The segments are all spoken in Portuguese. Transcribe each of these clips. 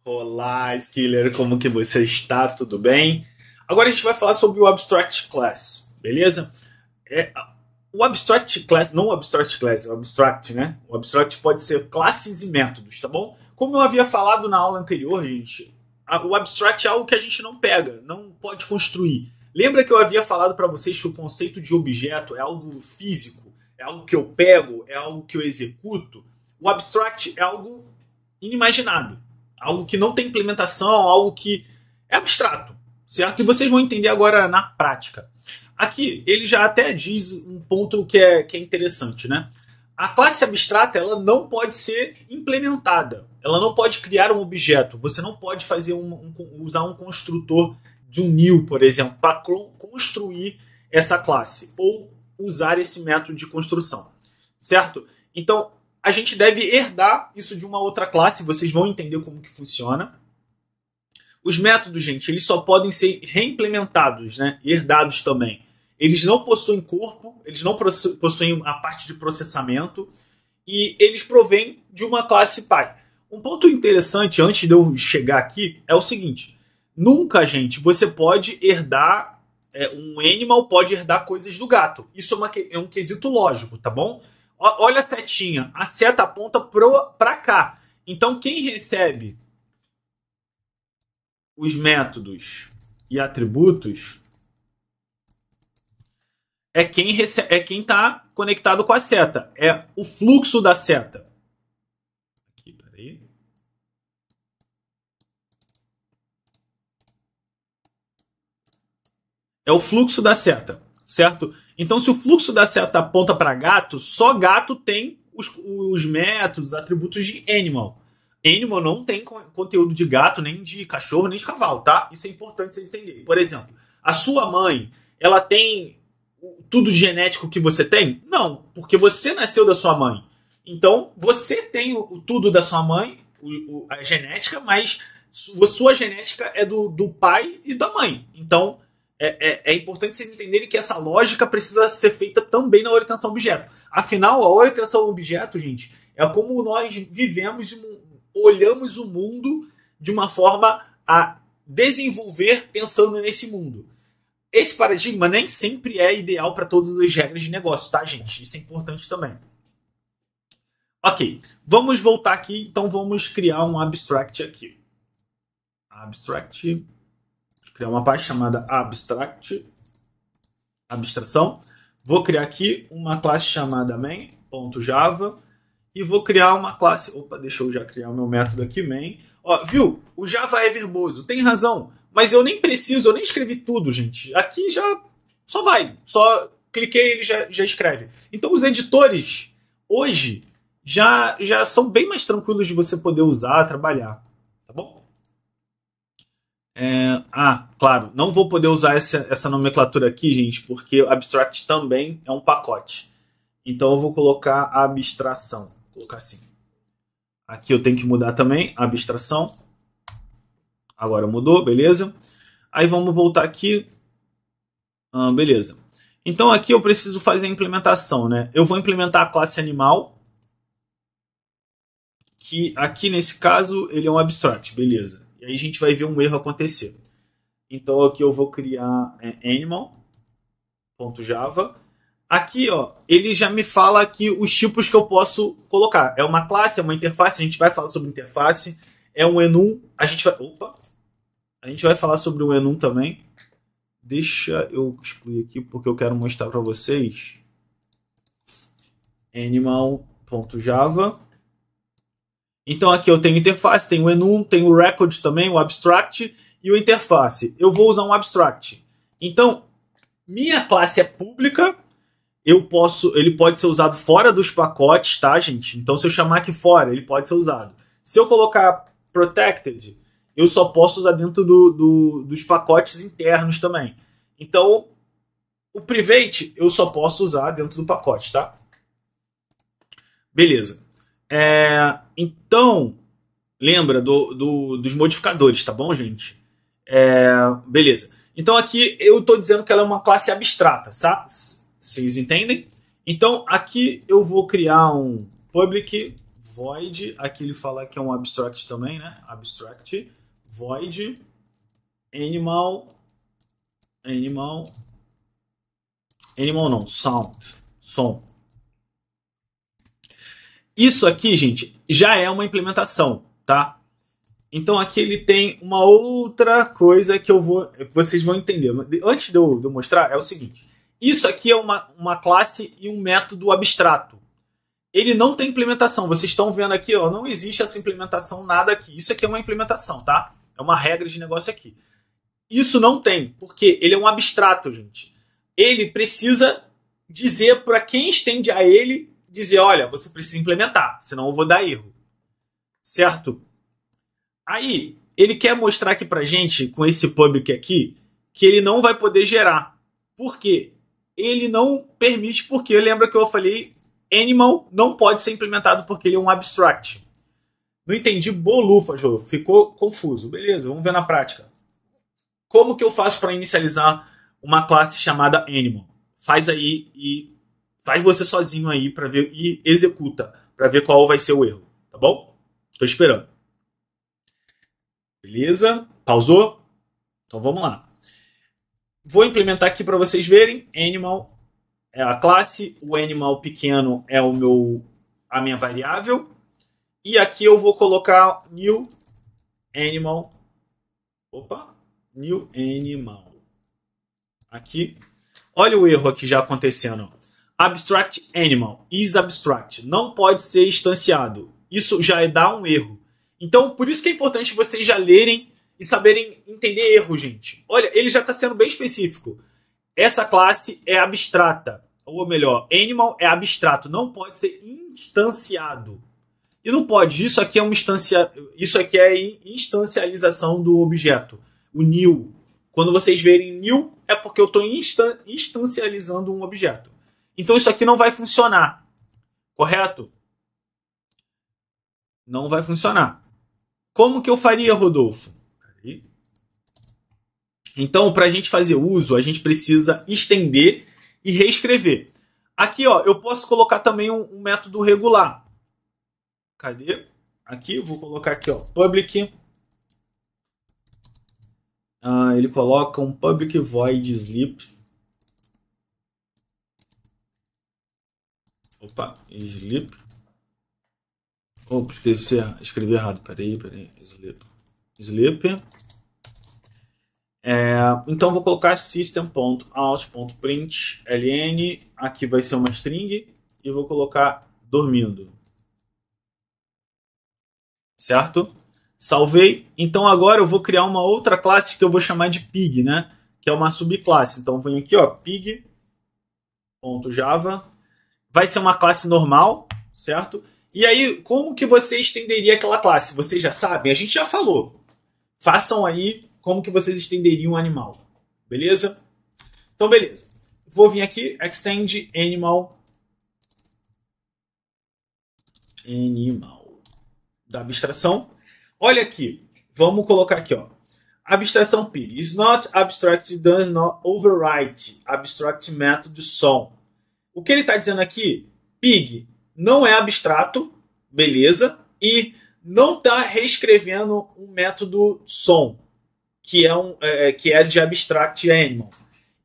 Olá, Skiller, como que você está? Tudo bem? Agora a gente vai falar sobre o Abstract Class, beleza? É, o Abstract Class, não o Abstract Class, o Abstract, né? O Abstract pode ser classes e métodos, tá bom? Como eu havia falado na aula anterior, gente, o Abstract é algo que a gente não pega, não pode construir. Lembra que eu havia falado para vocês que o conceito de objeto é algo físico, é algo que eu pego, é algo que eu executo? O Abstract é algo inimaginado. Algo que não tem implementação, algo que é abstrato, certo? E vocês vão entender agora na prática. Aqui, ele já até diz um ponto que é interessante, né? A classe abstrata ela não pode ser implementada. Ela não pode criar um objeto. Você não pode fazer usar um construtor de um new, por exemplo, para construir essa classe ou usar esse método de construção, certo? Então, a gente deve herdar isso de uma outra classe, vocês vão entender como que funciona. Os métodos, gente, eles só podem ser reimplementados, né? Herdados também. Eles não possuem corpo, eles não possuem a parte de processamento e eles provêm de uma classe pai. Um ponto interessante, antes de eu chegar aqui, é o seguinte. Nunca, gente, você pode herdar, um animal pode herdar coisas do gato. Isso é um quesito lógico, tá bom? Olha a setinha. A seta aponta para cá. Então, quem recebe os métodos e atributos é quem está conectado com a seta. É o fluxo da seta. Aqui, peraí. É o fluxo da seta, certo? Então, se o fluxo da seta aponta para gato, só gato tem os métodos, atributos de animal. Animal não tem conteúdo de gato, nem de cachorro, nem de cavalo, tá? Isso é importante vocês entenderem. Por exemplo, a sua mãe, ela tem tudo genético que você tem? Não, porque você nasceu da sua mãe. Então, você tem tudo da sua mãe, a genética, mas sua genética é do pai e da mãe. Então, é importante vocês entenderem que essa lógica precisa ser feita também na orientação a objeto. Afinal, a orientação a objeto, gente, é como nós vivemos, olhamos o mundo de uma forma a desenvolver pensando nesse mundo. Esse paradigma nem sempre é ideal para todas as regras de negócio, tá, gente? Isso é importante também. Ok, vamos voltar aqui, então vamos criar um abstract aqui. Abstract... criar uma parte chamada abstract, abstração. Vou criar aqui uma classe chamada main.java e vou criar uma classe... Opa, deixa eu já criar o meu método aqui, main. Ó, viu? O Java é verboso, tem razão, mas eu nem preciso, eu nem escrevi tudo, gente. Aqui já só vai, só cliquei e ele já escreve. Então os editores hoje já são bem mais tranquilos de você poder usar, trabalhar, tá bom? Claro, não vou poder usar essa nomenclatura aqui, gente, porque o abstract também é um pacote. Então eu vou colocar a abstração. Vou colocar assim. Aqui eu tenho que mudar também a abstração. Agora mudou, beleza? Aí vamos voltar aqui. Beleza. Então aqui eu preciso fazer a implementação, né? Eu vou implementar a classe animal, que aqui nesse caso ele é um abstract, beleza. E aí a gente vai ver um erro acontecer. Então aqui eu vou criar animal.java. Aqui, ó, ele já me fala aqui os tipos que eu posso colocar. É uma classe, é uma interface, a gente vai falar sobre interface. É um enum, a gente vai falar sobre o enum também. Deixa eu excluir aqui porque eu quero mostrar para vocês. Animal.java. Então aqui eu tenho interface, tenho o enum, tenho o record também, o abstract e o interface. Eu vou usar um abstract. Então, minha classe é pública, ele pode ser usado fora dos pacotes, tá, gente? Então se eu chamar aqui fora, ele pode ser usado. Se eu colocar protected, eu só posso usar dentro dos pacotes internos também. Então, o private eu só posso usar dentro do pacote, tá? Beleza. Então, lembra dos modificadores, tá bom, gente? Beleza. Então aqui eu estou dizendo que ela é uma classe abstrata, sabe? Vocês entendem? Então aqui eu vou criar um public void, aqui ele fala que é um abstract também, né? Abstract, void, animal não, sound, som. Isso aqui, gente, já é uma implementação, tá? Então aqui ele tem uma outra coisa que vocês vão entender. Antes de eu mostrar, é o seguinte. Isso aqui é uma classe e um método abstrato. Ele não tem implementação. Vocês estão vendo aqui, ó, não existe essa implementação nada aqui. Isso aqui é uma implementação, tá? É uma regra de negócio aqui. Isso não tem, porque ele é um abstrato, gente. Ele precisa dizer para quem estende a ele, dizer, olha, você precisa implementar, senão eu vou dar erro. Certo? Aí, ele quer mostrar aqui pra gente, com esse public aqui, que ele não vai poder gerar. Por quê? Ele não permite, porque lembra que eu falei, animal não pode ser implementado porque ele é um abstract. Não entendi bolufa, Jô. Ficou confuso. Beleza, vamos ver na prática. Como que eu faço para inicializar uma classe chamada animal? Faz aí e faz você sozinho aí para ver e executa para ver qual vai ser o erro, tá bom? Tô esperando. Beleza? Pausou? Então vamos lá. Vou implementar aqui para vocês verem. Animal é a classe, o animal pequeno é a minha variável. E aqui eu vou colocar new animal. Opa, new animal. Aqui. Olha o erro aqui já acontecendo. Abstract animal is abstract. Não pode ser instanciado. Isso já dá um erro. Então, por isso que é importante vocês já lerem e saberem entender erro, gente. Olha, ele já está sendo bem específico. Essa classe é abstrata. Ou melhor, animal é abstrato. Não pode ser instanciado. E não pode. Isso aqui é instancialização do objeto. O new. Quando vocês verem new, é porque eu estou instancializando um objeto. Então isso aqui não vai funcionar. Correto? Não vai funcionar. Como que eu faria, Rodolfo? Então, para a gente fazer uso, a gente precisa estender e reescrever. Aqui, ó, eu posso colocar também um método regular. Cadê? Aqui, eu vou colocar aqui, ó, public. Ele coloca um public void sleep. Opa, sleep. Opa, esqueci, escrevi errado. Peraí. Sleep. Então vou colocar system.out.print ln. Aqui vai ser uma string. E vou colocar dormindo. Certo? Salvei. Então agora eu vou criar uma outra classe que eu vou chamar de pig, né? Que é uma subclasse. Então venho aqui, ó, pig.java. Vai ser uma classe normal, certo? E aí, como que você estenderia aquela classe? Vocês já sabem? A gente já falou. Façam aí como que vocês estenderiam um animal. Beleza? Então, beleza. Vou vir aqui, extend animal. Da abstração. Olha aqui. Vamos colocar aqui, ó. Abstração pig. Is not abstract, does not overwrite abstract method som. O que ele está dizendo aqui, pig não é abstrato, beleza, e não está reescrevendo um método som, que é de abstract animal.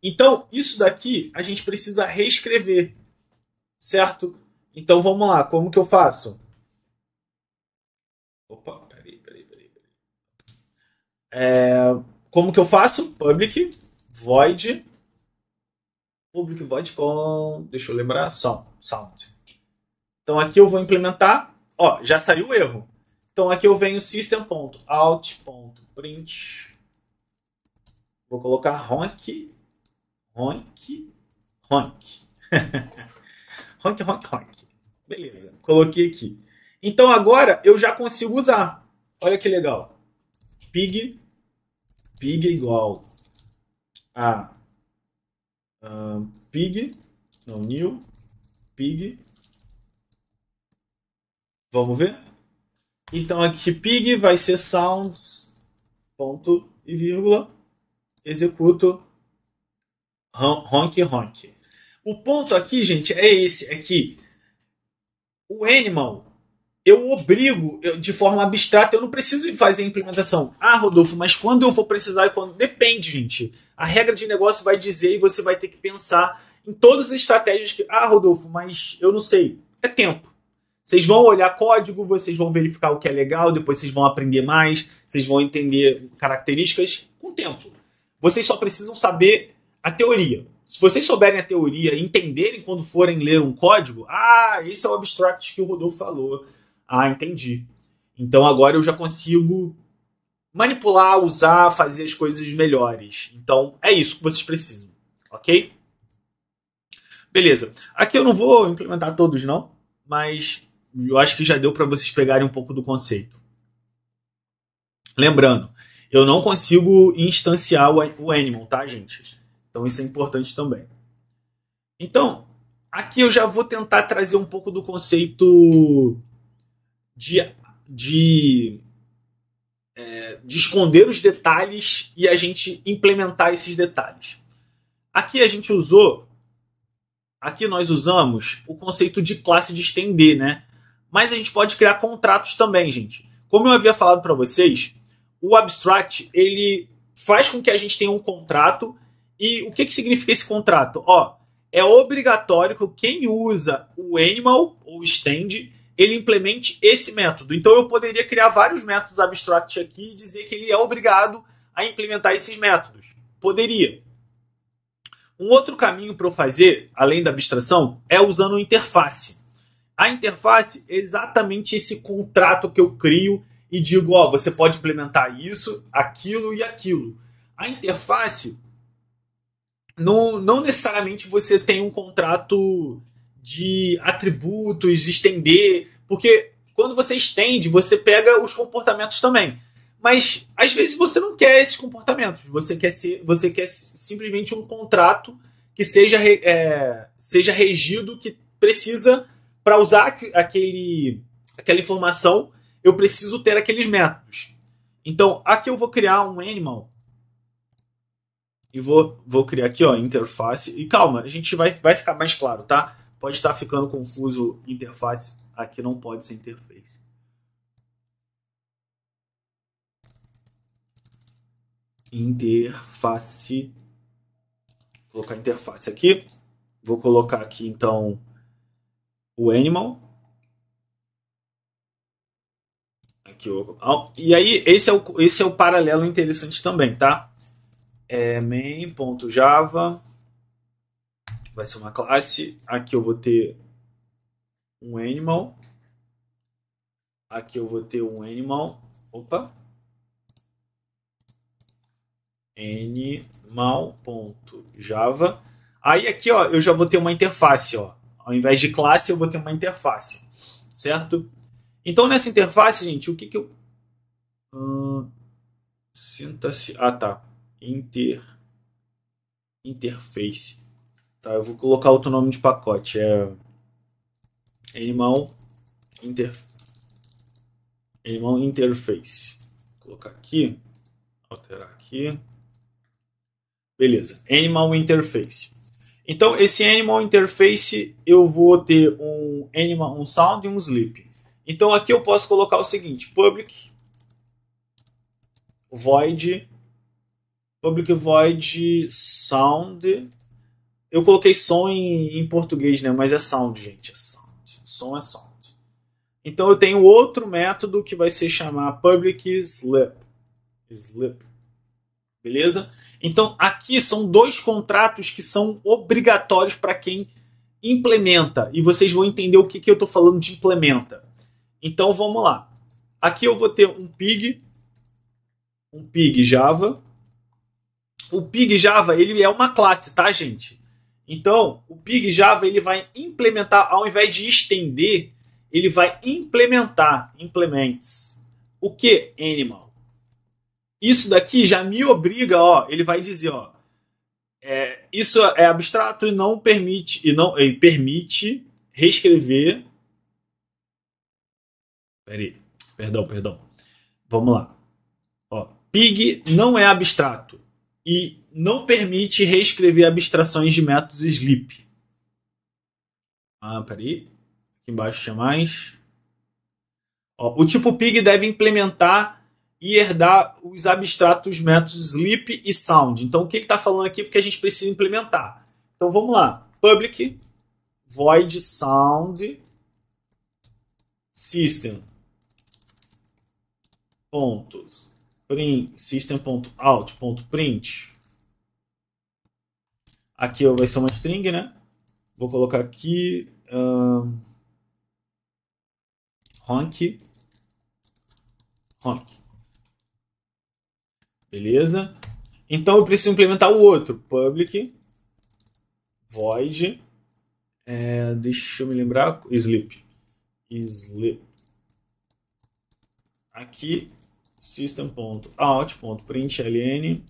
Então, isso daqui a gente precisa reescrever, certo? Então, vamos lá, como que eu faço? Opa, peraí. Como que eu faço? Public void com, deixa eu lembrar, sound. Então aqui eu vou implementar, ó, já saiu o erro. Então aqui eu venho system.out.print, vou colocar honk. honk. Beleza, coloquei aqui. Então agora eu já consigo usar. Olha que legal. Pig igual a new pig. Vamos ver? Então aqui pig vai ser sounds, ponto e vírgula, executo honk. O ponto aqui, gente, é esse, é que o animal, eu obrigo de forma abstrata, eu não preciso fazer a implementação. Ah, Rodolfo, mas quando eu vou precisar e quando? Depende, gente. A regra de negócio vai dizer e você vai ter que pensar em todas as estratégias que. Ah, Rodolfo, mas eu não sei. É tempo. Vocês vão olhar código, vocês vão verificar o que é legal, depois vocês vão aprender mais, vocês vão entender características com o tempo. Vocês só precisam saber a teoria. Se vocês souberem a teoria e entenderem quando forem ler um código, esse é o abstract que o Rodolfo falou. Entendi. Então agora eu já consigo manipular, usar, fazer as coisas melhores. Então é isso que vocês precisam, ok? Beleza. Aqui eu não vou implementar todos não, mas eu acho que já deu para vocês pegarem um pouco do conceito. Lembrando, eu não consigo instanciar o animal, tá, gente? Então isso é importante também. Então, aqui eu já vou tentar trazer um pouco do conceito de esconder os detalhes e a gente implementar esses detalhes. Aqui nós usamos o conceito de classe de estender, né? Mas a gente pode criar contratos também, gente. Como eu havia falado para vocês, o abstract ele faz com que a gente tenha um contrato. E o que significa esse contrato? É obrigatório que quem usa o animal ou extend ele implemente esse método. Então eu poderia criar vários métodos abstract aqui e dizer que ele é obrigado a implementar esses métodos. Poderia. Um outro caminho para eu fazer, além da abstração, é usando a interface. A interface é exatamente esse contrato que eu crio e digo, você pode implementar isso, aquilo e aquilo. A interface, não necessariamente você tem um contrato de atributos, estender, porque quando você estende, você pega os comportamentos também. Mas às vezes você não quer esses comportamentos, você quer simplesmente um contrato que seja regido, que precisa, para usar aquela informação, eu preciso ter aqueles métodos. Então aqui eu vou criar um animal e vou criar aqui interface. E calma, a gente vai ficar mais claro, tá? Pode estar ficando confuso interface. Aqui não pode ser interface. Interface. Vou colocar interface aqui. Vou colocar aqui então o animal. Aqui, e aí esse é o paralelo interessante também, tá? Main.java vai ser uma classe. Aqui eu vou ter um animal. Aqui eu vou ter um animal. Opa. Animal.java. Aí aqui, eu já vou ter uma interface, Ao invés de classe, eu vou ter uma interface, certo? Então nessa interface, gente, o que eu sinta-se, tá. Interface. Tá, eu vou colocar outro nome de pacote, Animal Interface. Vou colocar aqui, alterar aqui. Beleza, Animal Interface. Então, esse Animal Interface, eu vou ter um sound e um sleep. Então, aqui eu posso colocar o seguinte, public void sound. Eu coloquei som em português, né? Mas é sound, gente. É sound. Som é sound. Então, eu tenho outro método que vai se chamar public sleep. Beleza? Então, aqui são dois contratos que são obrigatórios para quem implementa. E vocês vão entender o que eu estou falando de implementa. Então, vamos lá. Aqui eu vou ter um pig Java. O pig Java, ele é uma classe, tá, gente? Então, o pig Java, ele vai implementar, ao invés de estender, ele vai implementar, implements. O que? Animal. Isso daqui já me obriga, ele vai dizer, isso é abstrato e não permite, permite reescrever. Perdão. Vamos lá. Pig não é abstrato e não permite reescrever abstrações de métodos sleep. Aqui embaixo tinha mais. Ó, o tipo pig deve implementar e herdar os abstratos métodos sleep e sound. Então, o que ele está falando aqui? Porque a gente precisa implementar. Então, vamos lá. Public void sound system pontos print system.out.print. Aqui vai ser uma string, né? Vou colocar aqui honk. Beleza? Então eu preciso implementar o outro. Public void. Deixa eu me lembrar. Sleep. Aqui system.out.println.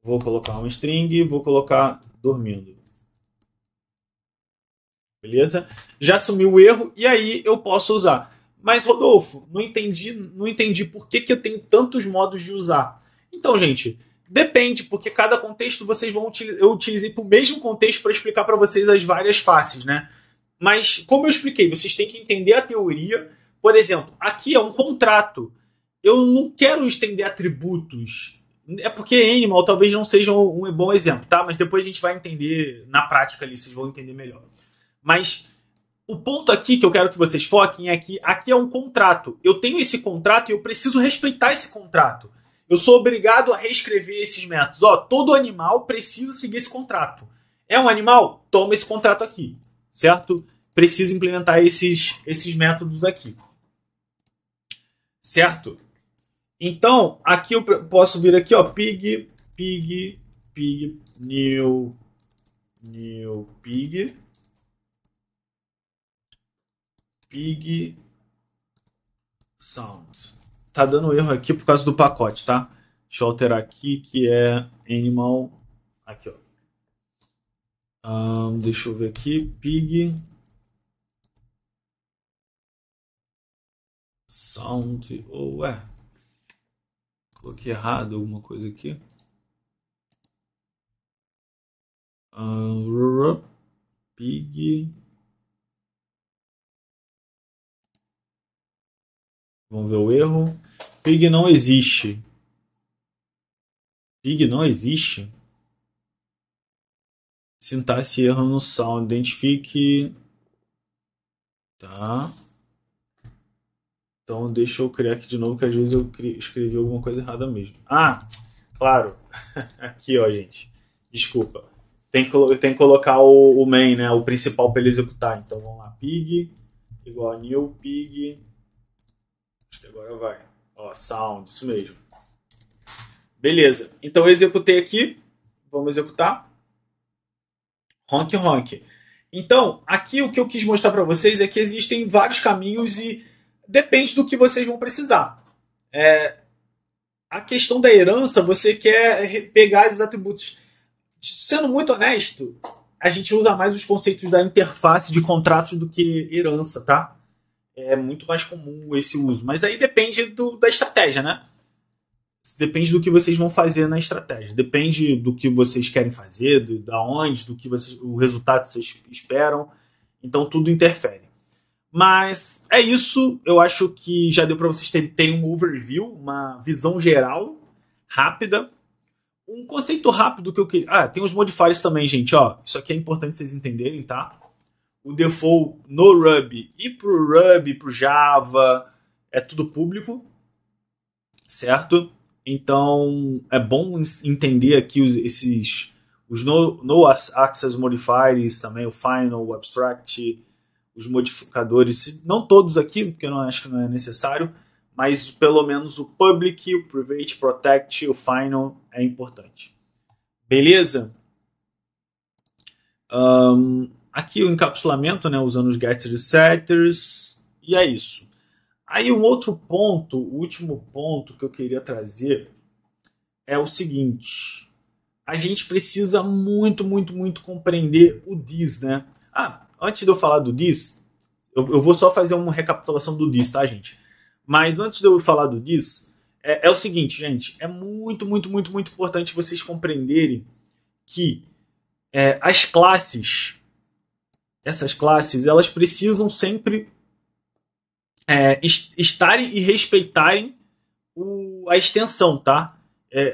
Vou colocar uma string. Vou colocar dormindo. Beleza? Já assumiu o erro e aí eu posso usar. Mas, Rodolfo, não entendi por que eu tenho tantos modos de usar. Então, gente, depende, porque cada contexto vocês vão utilizar. Eu utilizei para o mesmo contexto para explicar para vocês as várias faces, né? Mas, como eu expliquei, vocês têm que entender a teoria. Por exemplo, aqui é um contrato. Eu não quero estender atributos. É porque animal talvez não seja um bom exemplo, tá? Mas depois a gente vai entender na prática ali, vocês vão entender melhor. Mas o ponto aqui que eu quero que vocês foquem é que aqui é um contrato. Eu tenho esse contrato e eu preciso respeitar esse contrato. Eu sou obrigado a reescrever esses métodos. Ó, todo animal precisa seguir esse contrato. É um animal? Toma esse contrato aqui. Certo? Precisa implementar esses métodos aqui. Certo? Então, aqui eu posso vir aqui, ó, pig, new pig sound. Tá dando erro aqui por causa do pacote, tá? Deixa eu alterar aqui, que é animal. Aqui, ó. Deixa eu ver aqui. Pig sound. Ué. Coloquei errado alguma coisa aqui. Pig. Vamos ver o erro. Pig não existe. Pig não existe? Sintaxe erro no sound. Identifique. Tá. Então deixa eu criar aqui de novo, que às vezes eu escrevi alguma coisa errada mesmo. Ah, claro. Aqui, ó, gente. Desculpa. Tem que colocar o main, né? O principal para ele executar. Então vamos lá. Pig igual a new pig. Acho que agora vai. Ó, sound, isso mesmo. Beleza. Então eu executei aqui. Vamos executar. Honk. Então, aqui o que eu quis mostrar para vocês é que existem vários caminhos e depende do que vocês vão precisar. A questão da herança, você quer pegar os atributos. Sendo muito honesto, a gente usa mais os conceitos da interface de contratos do que herança, tá? É muito mais comum esse uso. Mas aí depende da estratégia, né? Depende do que vocês vão fazer na estratégia. Depende do que vocês querem fazer, da onde, o resultado que vocês esperam. Então tudo interfere. Mas é isso. Eu acho que já deu para vocês terem um overview, uma visão geral, rápida. Um conceito rápido que eu queria. Tem os modifiers também, gente. Ó, isso aqui é importante vocês entenderem, tá? O default no Ruby e pro Ruby, pro Java, é tudo público, certo? Então é bom entender aqui os no access modifiers também, o final, o abstract, os modificadores, não todos aqui, porque eu acho que não é necessário, mas pelo menos o public, o private, protect, o final é importante. Beleza? Aqui o encapsulamento, né, usando os getters e setters, e é isso. Aí um outro ponto, o último ponto que eu queria trazer é o seguinte: a gente precisa muito compreender o this, né? Antes de eu falar do this, eu vou só fazer uma recapitulação do this, tá, gente? Mas antes de eu falar do this, é o seguinte, gente, é muito importante vocês compreenderem que as classes, essas classes, elas precisam sempre estarem e respeitarem a extensão, tá?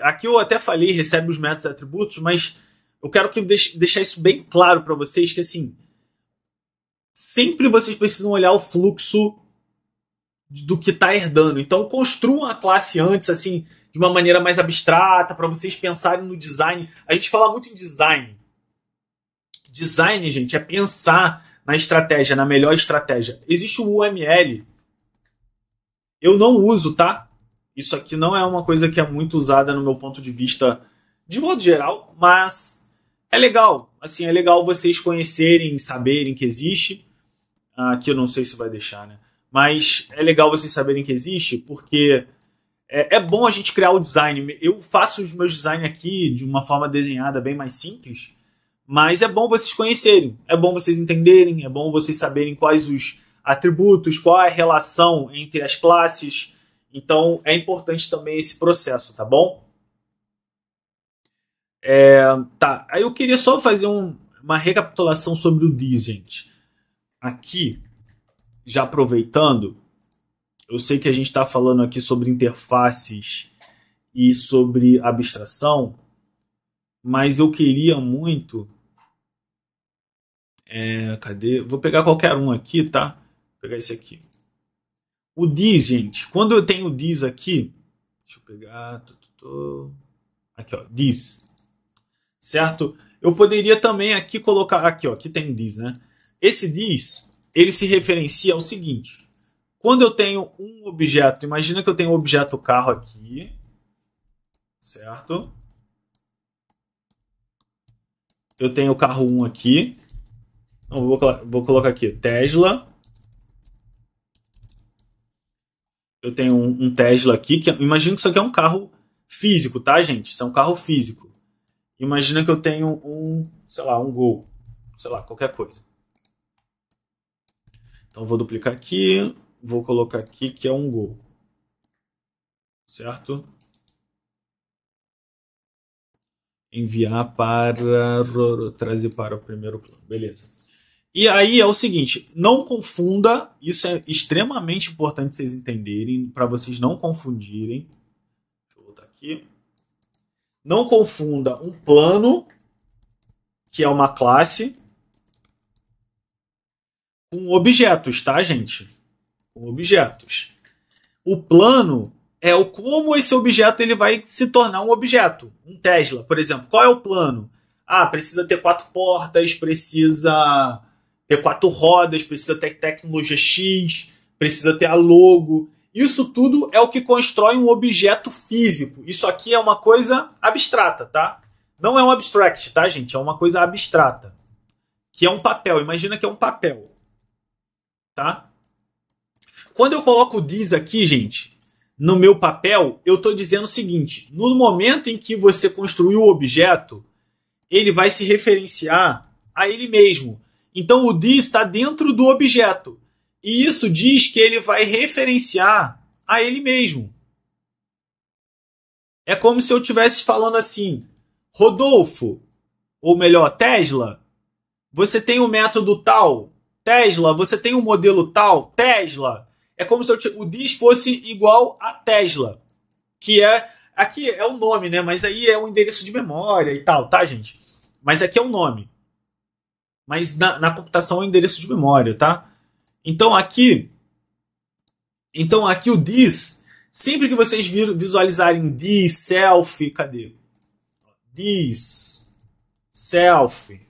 Aqui eu até falei, recebe os métodos e atributos, mas eu quero deixar isso bem claro para vocês, que assim, sempre vocês precisam olhar o fluxo do que está herdando. Então construam a classe antes, assim, de uma maneira mais abstrata, para vocês pensarem no design. A gente fala muito em design. Design, gente, é pensar na estratégia, na melhor estratégia. Existe o UML. Eu não uso, tá? Isso aqui não é uma coisa que é muito usada no meu ponto de vista de modo geral, mas é legal. Assim, é legal vocês conhecerem, saberem que existe. Aqui eu não sei se vai deixar, né? Mas é legal vocês saberem que existe, porque é bom a gente criar o design. Eu faço os meus designs aqui de uma forma desenhada bem mais simples, mas é bom vocês conhecerem, é bom vocês entenderem, é bom vocês saberem quais os atributos, qual é a relação entre as classes. Então é importante também esse processo, tá bom? Tá, aí eu queria só fazer uma recapitulação sobre o this, gente. Aqui, já aproveitando, eu sei que a gente está falando aqui sobre interfaces e sobre abstração, mas eu queria muito... cadê? Vou pegar qualquer um aqui, tá? Vou pegar esse aqui. O this, gente, quando eu tenho o this aqui, deixa eu pegar... Aqui, ó, this. Certo? Eu poderia também aqui colocar... Aqui, ó, aqui tem this, né? Esse this, ele se referencia ao seguinte. Quando eu tenho um objeto, imagina que eu tenho um objeto carro aqui, certo? Eu tenho o carro 1 aqui. Então, vou colocar aqui, Tesla. Eu tenho um Tesla aqui, imagina que isso aqui é um carro físico, tá, gente? Isso é um carro físico. Imagina que eu tenho sei lá, um Gol. Sei lá, qualquer coisa. Então, eu vou duplicar aqui. Vou colocar aqui que é um Gol. Certo? Enviar para... trazer para o primeiro plano. Beleza. E aí é o seguinte, não confunda, isso é extremamente importante vocês entenderem, para vocês não confundirem. Deixa eu voltar aqui. Não confunda um plano, que é uma classe, com objetos, tá, gente? Com objetos. O plano é como esse objeto ele vai se tornar um objeto. Um Tesla, por exemplo. Qual é o plano? Precisa ter 4 portas, precisa ter 4 rodas, precisa ter tecnologia X, precisa ter a logo. Isso tudo é o que constrói um objeto físico. Isso aqui é uma coisa abstrata, tá? Não é um abstract, tá, gente? É uma coisa abstrata. Que é um papel. Imagina que é um papel. Tá? Quando eu coloco o this aqui, gente, no meu papel, eu estou dizendo o seguinte. No momento em que você construiu o objeto, ele vai se referenciar a ele mesmo. Então o this está dentro do objeto. E isso diz que ele vai referenciar a ele mesmo. É como se eu estivesse falando assim, Rodolfo, ou melhor, Tesla, você tem o método tal, Tesla, você tem o modelo tal, Tesla. É como se o this fosse igual a Tesla, que aqui é o nome, né? Mas aí é o endereço de memória e tal, tá, gente? Mas aqui é o nome. Mas na computação é o endereço de memória, tá? Então aqui o this, sempre que vocês visualizarem this, self, cadê? This, self.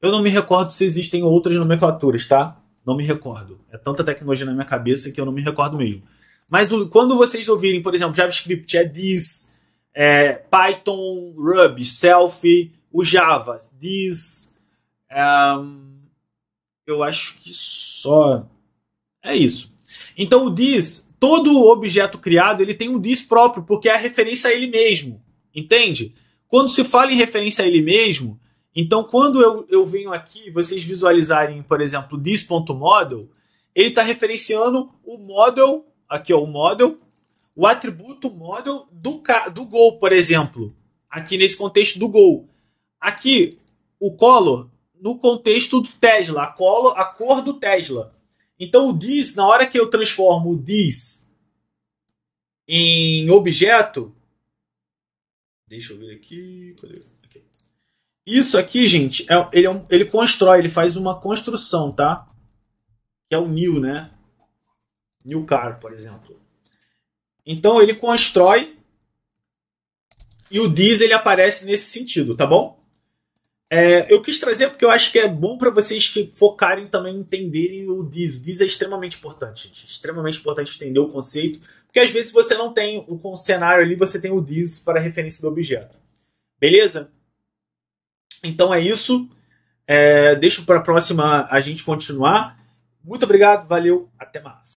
Eu não me recordo se existem outras nomenclaturas, tá? Não me recordo. É tanta tecnologia na minha cabeça que eu não me recordo mesmo. Mas quando vocês ouvirem, por exemplo, JavaScript é this, Python, Ruby, self, o Java, this, eu acho que só é isso. Então o this, todo objeto criado, ele tem um this próprio, porque é a referência a ele mesmo. Entende? Quando se fala em referência a ele mesmo, então quando eu venho aqui, vocês visualizarem, por exemplo, this.model, ele está referenciando o model, aqui ó, o model, o atributo model do Go, por exemplo. Aqui nesse contexto do Go. Aqui, o color, no contexto do Tesla, a cor do Tesla. Então o this, na hora que eu transformo o this em objeto, deixa eu ver aqui, aqui. Isso aqui, gente, ele constrói, ele faz uma construção, tá? Que é o new, né? New car, por exemplo. Então ele constrói e o this ele aparece nesse sentido, tá bom? Eu quis trazer porque eu acho que é bom para vocês focarem também em entenderem o this. O this é extremamente importante, gente. Extremamente importante entender o conceito, porque às vezes você não tem o cenário ali, você tem o this para referência do objeto. Beleza? Então é isso. Deixo para a próxima a gente continuar. Muito obrigado, valeu, até mais.